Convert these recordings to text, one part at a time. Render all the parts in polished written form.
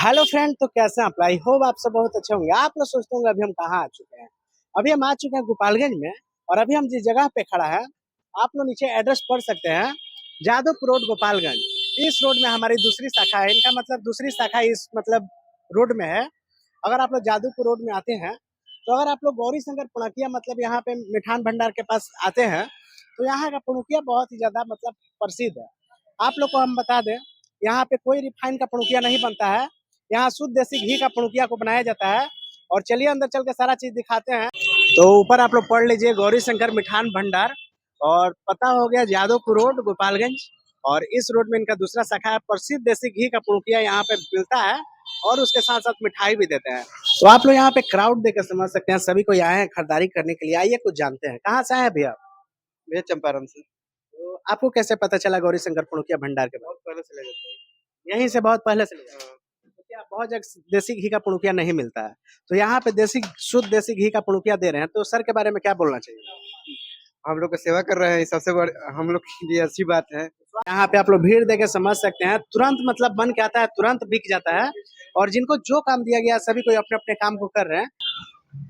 Hello friend, तो कैसे हैं आप? आई होप आप सब बहुत अच्छे होंगे। आप लोग सोचते होंगे अभी हम कहाँ आ चुके हैं। अभी हम आ चुके हैं गोपालगंज में। और अभी हम जिस जगह पे खड़ा है, आप लोग नीचे एड्रेस पढ़ सकते हैं। जादवपुर रोड, गोपालगंज। इस रोड में हमारी दूसरी शाखा है। इनका मतलब दूसरी शाखा इस मतलब रोड में है। अगर आप लोग जादवपुर रोड में आते हैं, तो अगर आप लोग गौरी शंकर पुणकिया मतलब यहाँ पे मिठान भंडार के पास आते हैं, तो यहाँ का पुणकिया बहुत ही ज्यादा मतलब प्रसिद्ध है। आप लोग को हम बता दें, यहाँ पे कोई रिफाइन का पुणकिया नहीं बनता है। यहाँ शुद्ध देसी घी का पुणकिया को बनाया जाता है। और चलिए अंदर चल के सारा चीज दिखाते हैं। तो ऊपर आप लोग पढ़ लीजिए गौरी शंकर मिठान भंडार। और पता हो गया जादवपुर रोड, गोपालगंज। और इस रोड में इनका दूसरा शाखा है। प्रसिद्ध देसी घी का पुणकिया यहाँ पे मिलता है। और उसके साथ साथ मिठाई भी देते हैं। तो आप लोग यहाँ पे क्राउड देकर समझ सकते हैं, सभी को आए हैं खरीदारी करने के लिए। आइए कुछ जानते हैं, कहाँ से आए हैं भैया? भैया चंपारण से। तो आपको कैसे पता चला गौरी शंकर पुणकिया भंडार के बारे बहुत पहले से लगे थे। में? यहीं से बहुत पहले से लिया? हाँ। तो क्या बहुत जगह देसी घी का पुणकिया नहीं मिलता है, तो यहाँ पे देसी शुद्ध देसी घी का पुणकिया दे रहे हैं, तो सर के बारे में क्या बोलना चाहिए? हम लोग का सेवा कर रहे हैं, ये सबसे बड़ी हम लोग के लिए अच्छी बात है। यहाँ पे आप लोग भीड़ देख के समझ सकते हैं, तुरंत मतलब बन के आता है, तुरंत बिक जाता है। और जिनको जो काम दिया गया सभी कोई अपने अपने काम को कर रहे हैं।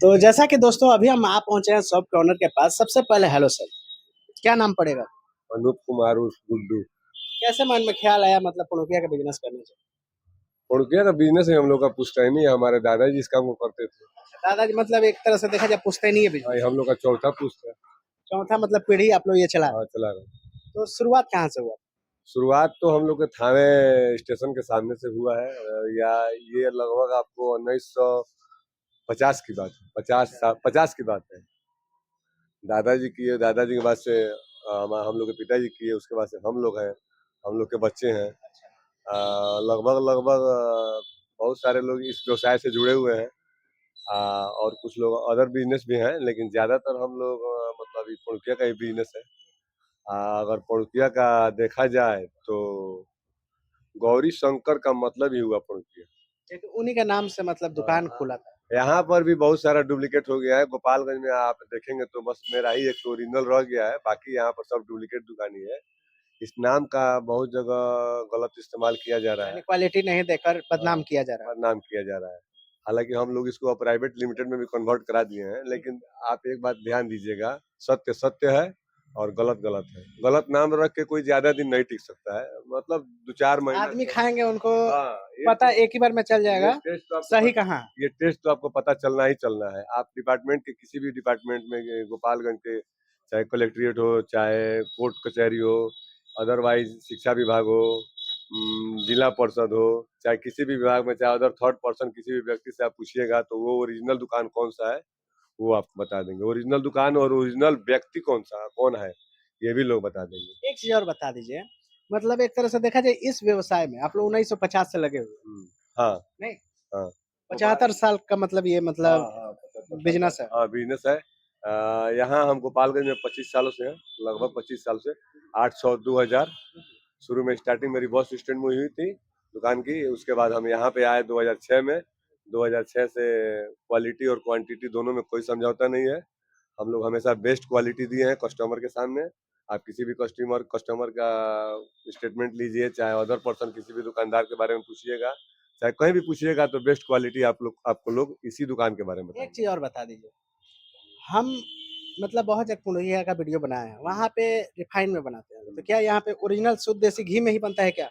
तो जैसा कि दोस्तों अभी हम आप पहुंचे हैं शॉप के ओनर के पास। सबसे पहले हेलो सर, क्या नाम पड़ेगा? अनूप कुमार उर्फ गुड्डू। कैसे मन में ख्याल आया मतलब पुणकिया का बिजनेस करने से? पुड़किया का बिजनेस है हम लोग का पुश्तैनी है, हमारे दादाजी इस काम को करते थे। दादाजी मतलब एक तरह से देखा जाए पुश्तैनी है हाँ, ये बिजनेस। हम लोग का चौथा पुश्त है। चौथा मतलब पीढ़ी आप लोग ये चला रहे हाँ, हैं। चला रहे। तो शुरुआत कहाँ से हुआ? शुरुआत तो हम लोग के थाने स्टेशन के सामने से हुआ है। या ये लगभग आपको 1950 की बात है, 50 की बात है। दादाजी की है, दादाजी के बाद से हम लोग के पिताजी की है, उसके बाद से हम लोग हैं, हम लोग के बच्चे हैं। लगभग लगभग बहुत सारे लोग इस व्यवसाय से जुड़े हुए हैं। और कुछ लोग अदर बिजनेस भी हैं, लेकिन ज्यादातर हम लोग मतलब ये पुड़किया का ही बिजनेस है। अगर पुड़किया का देखा जाए तो गौरी शंकर का मतलब ही हुआ पुड़किया। एक उन्हीं के नाम से मतलब दुकान हाँ। खोला था। यहाँ पर भी बहुत सारा डुप्लीकेट हो गया है। गोपालगंज में आप देखेंगे तो बस मेरा ही एक ओरिजिनल रह गया है, बाकी यहाँ पर सब डुप्लीकेट दुकान ही है। इस नाम का बहुत जगह गलत इस्तेमाल किया जा रहा यानी है। क्वालिटी नहीं देकर हाँ, बदनाम किया जा रहा है। बदनाम किया जा रहा है। हालांकि हम लोग इसको प्राइवेट लिमिटेड में भी कन्वर्ट करा दिए हैं, लेकिन आप एक बात ध्यान दीजिएगा, सत्य सत्य है और गलत गलत है। गलत नाम रख के कोई ज्यादा दिन नहीं टिक सकता है, मतलब 2-4 महीना आदमी तो। खाएंगे उनको हाँ, पता एक ही बार में चल ये जाएगा टेस्ट तो आपको सही कहाँ। ये टेस्ट तो आपको पता चलना ही चलना है। आप डिपार्टमेंट के किसी भी डिपार्टमेंट में गोपालगंज के, चाहे कलेक्ट्रेट हो, चाहे कोर्ट कचहरी हो, अदरवाइज शिक्षा विभाग हो, जिला परिषद हो, चाहे किसी भी विभाग में, चाहे अदर थर्ड पर्सन किसी भी व्यक्ति से आप पूछिएगा तो वो ओरिजिनल दुकान कौन सा है वो आपको बता देंगे। ओरिजिनल दुकान और ओरिजिनल व्यक्ति कौन है ये भी लोग बता देंगे। एक चीज और बता दीजिए, मतलब एक तरह से देखा जाए इस व्यवसाय में आप लोग 1950 से लगे हुए हैं, हाँ। नहीं? हाँ। 75 साल का मतलब ये हाँ। मतलब हाँ, 75 साल बिजनेस है। का हाँ बिजनेस है। यहाँ हम गोपालगंज में 25 सालों से हैं, लगभग 25 साल से। 800 2000 शुरू में स्टार्टिंग मेरी बस स्टैंड में हुई थी दुकान की। उसके बाद हम यहाँ पे आए 2006 में। 2006 से क्वालिटी और क्वांटिटी दोनों में कोई समझौता नहीं है। हम लोग हमेशा बेस्ट क्वालिटी दिए हैं कस्टमर के सामने। आप किसी भी कस्टमर का स्टेटमेंट लीजिए, चाहे अदर पर्सन किसी भी दुकानदार के बारे में पूछिएगा, चाहे कहीं भी पूछिएगा, तो बेस्ट क्वालिटी आपको लोग इसी दुकान के बारे में एक बताएंगे। चीज और बता दीजिए, हम मतलब बहुत जगह पुणिया का वीडियो बनाए हैं, वहाँ पे रिफाइन में बनाते हैं, तो क्या यहाँ पे ओरिजिनल शुद्ध देसी घी में ही बनता है क्या?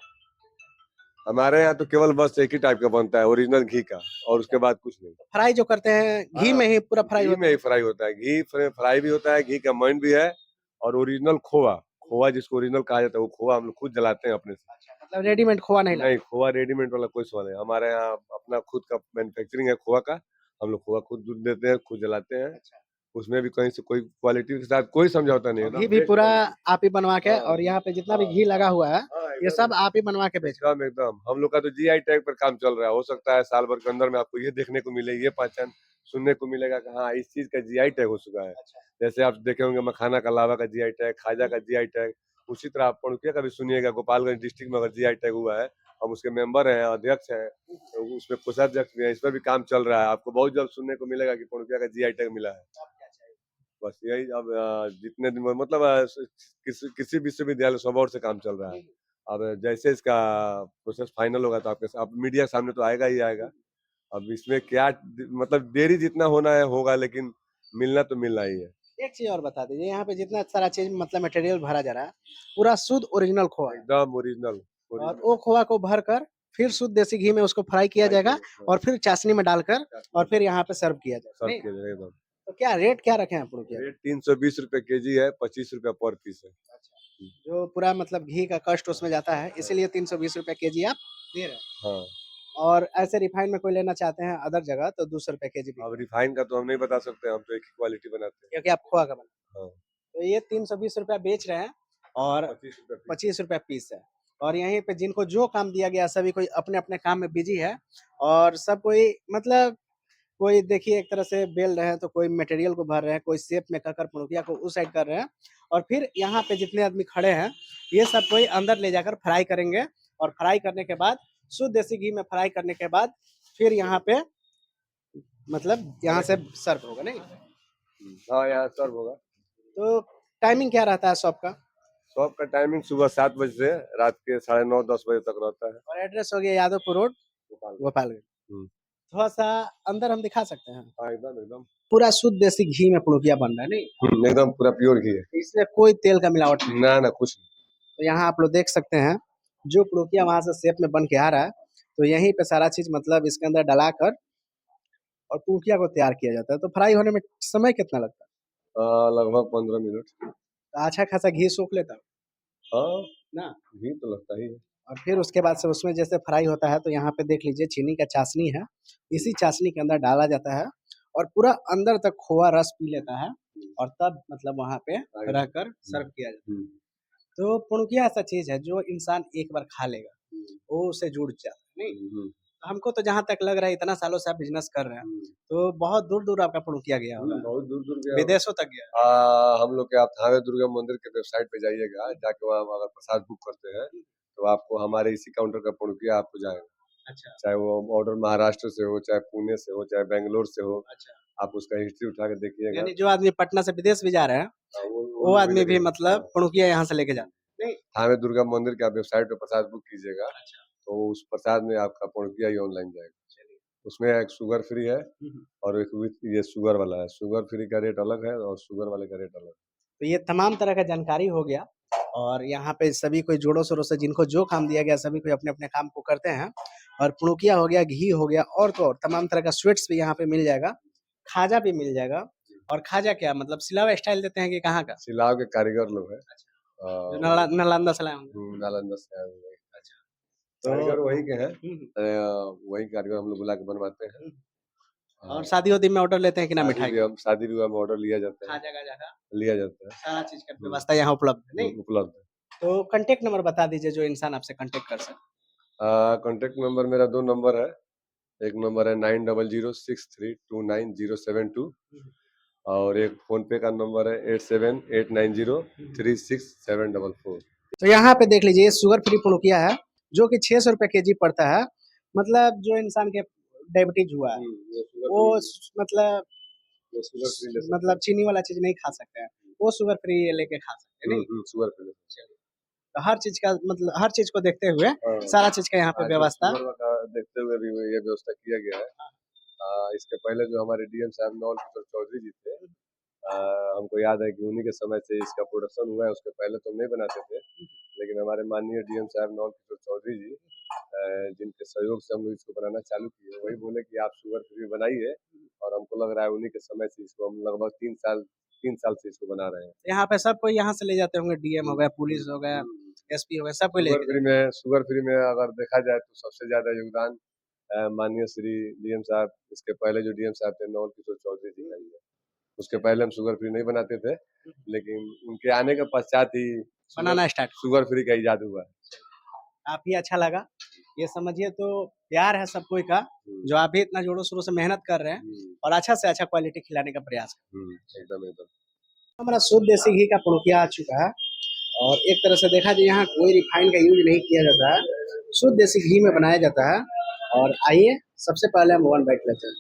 हमारे यहाँ तो केवल बस एक ही टाइप का बनता है, ओरिजिनल घी का, और उसके बाद कुछ नहीं। फ्राई जो करते हैं घी हाँ, में ही पूरा फ्राई घी होता में ही है? फ्राई होता है। घी फ्राई भी होता है, घी का मन भी है। और ओरिजिनल खोआ, खोआ जिसको ओरिजिनल कहा जाता है, वो खोआ हम लोग खुद जलाते हैं अपने से। मतलब रेडीमेड खोआ नहीं नहीं, लाते? खोआ रेडीमेड वाला कोई सवाल नहीं। हमारे यहाँ अपना खुद का मैन्युफैक्चरिंग है खोआ का। हम लोग खोआ खुद दूध देते हैं, खुद जलाते हैं। अच्छा। उसमें भी कहीं से कोई क्वालिटी के साथ कोई समझौता नहीं है, और घी एकदम भी बेस्ट पूरा क्वालिटी। आप ही बनवा के, हाँ। और यहाँ पे जितना भी हाँ। घी लगा हुआ है हाँ, ये एकदम सब आप ही बनवा के बेच रहे एकदम एकदम हम लोग का तो जीआई टैग पर काम चल रहा है। हो सकता है साल भर के अंदर में आपको ये देखने को मिले, ये पहचान सुनने को मिलेगा कि हाँ इस चीज का जीआई टैग हो चुका है। हैं। जैसे आप देखे होंगे मखाना का लावा का जीआई टैग, खाजा का जीआई टैग, उसी तरह आप पुड़किया का भी सुनिएगा। गोपालगंज डिस्ट्रिक्ट में अगर जीआई टैग हुआ है, हम उसके मेंबर हैं, अध्यक्ष हैं, तो उसमें कोषाध्यक्ष भी हैं। इस पर भी काम चल रहा है, आपको बहुत जल्द सुनने को मिलेगा कि पुड़किया का जीआई टैग मिला है। अब क्या चाहिए? बस यही। अब जितने दिन मतलब किसी किसी विश्वविद्यालय सब और से काम चल रहा है। अब जैसे इसका प्रोसेस फाइनल होगा तो आपके अब मीडिया के सामने तो आएगा ही आएगा। अब इसमें क्या मतलब देरी जितना होना है होगा, लेकिन मिलना तो मिलना ही है। एक चीज और बता दीजिए, यहाँ पे जितना सारा चीज मतलब मटेरियल भरा जा रहा है पूरा शुद्ध ओरिजिनल खोआ है, एकदम ओरिजिनल और वो खोआ को भर कर फिर शुद्ध देसी घी में उसको फ्राई किया जाएगा और फिर चाशनी में डालकर और फिर यहाँ पे सर्व किया जाएगा। सर्व नहीं? किया जाएगा एकदम। तो क्या रेट क्या रखे हैं पुड़ुकिया के? रेट 320 रुपए केजी है, 25 रुपया पर पीस है। जो पूरा मतलब घी का कष्ट उसमें जाता है, इसीलिए 320 रुपए केजी आप दे रहे हैं। हाँ, और ऐसे रिफाइंड में कोई लेना चाहते हैं अदर जगह तो 200 रुपए केजी भी, अब रिफाइन का तो हम नहीं बता सकते, हम तो एक ही क्वालिटी बनाते हैं। क्योंकि आप खोआ का बना। हाँ, तो ये 320 रुपया बेच रहे हैं और 25 रुपया पीस। 25 रुपया पीस है। और यहीं पे जिनको जो काम दिया गया सभी कोई अपने अपने काम में बिजी है, और सब कोई मतलब कोई देखिए एक तरह से बेल रहे हैं, तो कोई मटेरियल को भर रहे हैं, कोई शेप में कर पुड़ुकिया को उस साइड कर रहे हैं, और फिर यहाँ पे जितने आदमी खड़े हैं ये सब कोई अंदर ले जाकर फ्राई करेंगे, और फ्राई करने के बाद शुद्ध देसी घी में फ्राई करने के बाद फिर यहाँ पे मतलब यहाँ से सर्व होगा। नहीं? हाँ, यहाँ सर्व होगा। तो टाइमिंग क्या रहता है शॉप का? शॉप का टाइमिंग सुबह 7 बजे से रात के 9:30-10 बजे तक रहता है। और एड्रेस हो गया यादवपुर रोड, गोपालगंज। हम्म। थोड़ा सा अंदर हम दिखा सकते हैं? हाँ, एकदम एकदम पूरा शुद्ध देसी घी में पुड़ुकिया बन रहा है। नहीं? एकदम पूरा प्योर घी है, इसमें कोई तेल का मिलावट नहीं। ना ना कुछ नहीं। तो यहाँ आप लोग देख सकते हैं जो पुड़ुकिया वहां से शेप में बन के आ रहा है, तो यहीं पे सारा चीज मतलब इसके अंदर डलाकर और पुड़ुकिया को तैयार किया जाता है। तो फ्राई होने में समय कितना लगता है? लगभग 15 मिनट। तो अच्छा खासा घी सोख लेता है हाँ, ना? घी तो लगता ही है। और फिर उसके बाद से उसमें जैसे फ्राई होता है, तो यहाँ पे देख लीजिए चीनी का चाशनी है, इसी चाशनी के अंदर डाला जाता है और पूरा अंदर तक खोआ रस पी लेता है, और तब मतलब वहाँ पे रहकर सर्व किया जाता है। तो पुड़ुकिया ऐसा चीज है जो इंसान एक बार खा लेगा वो उससे जुड़ जाता है। नहीं? हमको तो जहाँ तक लग रहा है इतना सालों से आप बिजनेस कर रहे हैं, तो बहुत दूर दूर आपका पुड़ुकिया गया होगा, बहुत दूर दूर गया। विदेशों तक गया। हम लोग के आप थावे दुर्गा मंदिर के वेबसाइट पे जाइएगा, जाके वहाँ अगर प्रसाद बुक करते हैं तो आपको हमारे इसी काउंटर का पुड़ुकिया आपको जाएगा। अच्छा चाहे वो ऑर्डर महाराष्ट्र से हो, चाहे पुणे से हो, चाहे बेंगलोर से हो, अच्छा। आप उसका हिस्ट्री उठा के देखिएगा। यानी जो आदमी पटना से विदेश भी जा रहे हैं हाँ, वो आदमी भी मतलब पुड़ुकिया यहाँ से लेके जाते हैं। थावे दुर्गा मंदिर के आप वेबसाइट पे प्रसाद बुक कीजिएगा, तो उस प्रसाद में आपका पुड़ुकिया ही ऑनलाइन जाएगा। उसमें एक शुगर फ्री है और एक विथ ये शुगर वाला है। शुगर फ्री का रेट अलग है और शुगर वाले का रेट अलग है। तो ये तमाम तरह का जानकारी हो गया, और यहाँ पे सभी कोई जोड़ों शोरों से जिनको जो काम दिया गया सभी कोई अपने अपने काम को करते हैं। और पुड़ुकिया हो गया, घी हो गया, और तो और तमाम तरह का स्वीट्स भी यहाँ पे मिल जाएगा, खाजा भी मिल जाएगा। और खाजा क्या मतलब सिलावा स्टाइल देते हैं कि कहाँ का? सिलाव के कारीगर लोग हैं। जो नालंदा से लाए होंगे। नालंदा से आए हुए हैं। तो कारीगर वही के हैं। वही कारीगर हम लोग बुला के बनवाते हैं। और शादी वादी में ऑर्डर लेते हैं कि ना मिठाई? शादी विवाह में ऑर्डर लिया जाता है, खाजा गाजा का लिया जाता है। सारा चीज का व्यवस्था यहाँ उपलब्ध है। नहीं? उपलब्ध है। तो कांटेक्ट नंबर बता दीजिए जो इंसान आपसे कांटेक्ट कर सके। कांटेक्ट नंबर मेरा 2 नंबर है। एक नंबर है 9006329072 और एक फोन पे का नंबर है 8789036744। तो यहाँ पे देख लीजिए शुगर फ्री पुड़ुकिया है जो कि 600 रुपए केजी पड़ता है। मतलब जो इंसान के डायबिटीज हुआ है वो मतलब मतलब चीनी वाला चीज नहीं खा सकते हैं, वो शुगर फ्री लेके खा सकते हैं। नहीं? Sugar free. तो हर चीज का मतलब हर चीज को देखते हुए सारा चीज का यहाँ पे व्यवस्था देखते हुए भी ये व्यवस्था किया गया है। इसके पहले जो हमारे डीएम साहब नौल किशोर चौधरी जी थे, हमको याद है कि उन्हीं के समय से इसका प्रोडक्शन हुआ है। उसके पहले तो हम नहीं बनाते थे, लेकिन हमारे माननीय डीएम साहब नौल किशोर चौधरी जी जिनके सहयोग से हम लोग इसको बनाना चालू किए, वही बोले कि आप शुगर फ्री बनाइए, और हमको लग रहा है उन्हीं के समय से इसको हम लगभग 3 साल से इसको बना रहे हैं। यहाँ पे सब कोई यहाँ से ले जाते होंगे, डीएम हो गया, पुलिस हो गया, एसपी हो गया, सब कोई शुगर फ्री में अगर देखा जाए तो सबसे ज्यादा योगदान माननीय श्री डीएम साहब, इसके पहले जो डीएम साहब थे नौल किशोर चौधरी जी का ही है। उसके पहले हम शुगर फ्री नहीं बनाते थे, लेकिन उनके आने के पश्चात ही बनाना स्टार्ट शुगर फ्री का इजाद हुआ है। काफी अच्छा लगा। ये समझिए तो प्यार है सब कोई का, जो आप भी इतना जोरों शोरों से मेहनत कर रहे हैं और अच्छा से अच्छा क्वालिटी खिलाने का प्रयास कर रहे हैं। एकदम एकदम हमारा शुद्ध देसी घी का पुड़ुकिया आ चुका है, और एक तरह से देखा जाए यहाँ कोई रिफाइन का यूज नहीं किया जाता है, शुद्ध देसी घी में बनाया जाता है। और आइए सबसे पहले हम 1 बाइट लेते हैं।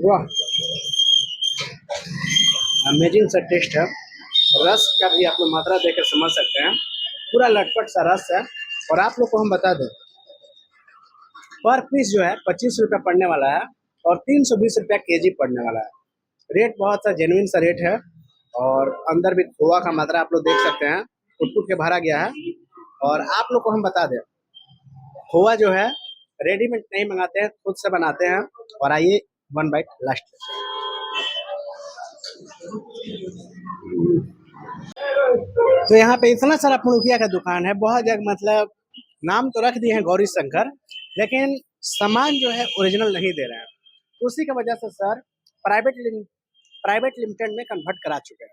वाह, अमेजिंग सा टेस्ट है। रस का भी आप लोग मात्रा देकर समझ सकते हैं, पूरा लटपट सा रस है। और आप लोग को हम बता दें, पर पीस जो है 25 रुपया पड़ने वाला है और 320 रुपया केजी पड़ने वाला है। रेट बहुत सा जेन्युइन सा रेट है। और अंदर भी खोआ का मात्रा आप लोग देख सकते हैं, कुट कुट के भरा गया है। और आप लोग को हम बता दें, खोआ जो है रेडीमेड नहीं मंगाते हैं, खुद से बनाते हैं। और आइए वन बाइट लास्ट। तो यहाँ पे इतना सारा पुरुकिया का दुकान है, बहुत जगह मतलब नाम तो रख दिए हैं गौरी शंकर, लेकिन सामान जो है ओरिजिनल नहीं दे रहे हैं। उसी की वजह से सर प्राइवेट लिमिटेड में कन्वर्ट करा चुके हैं।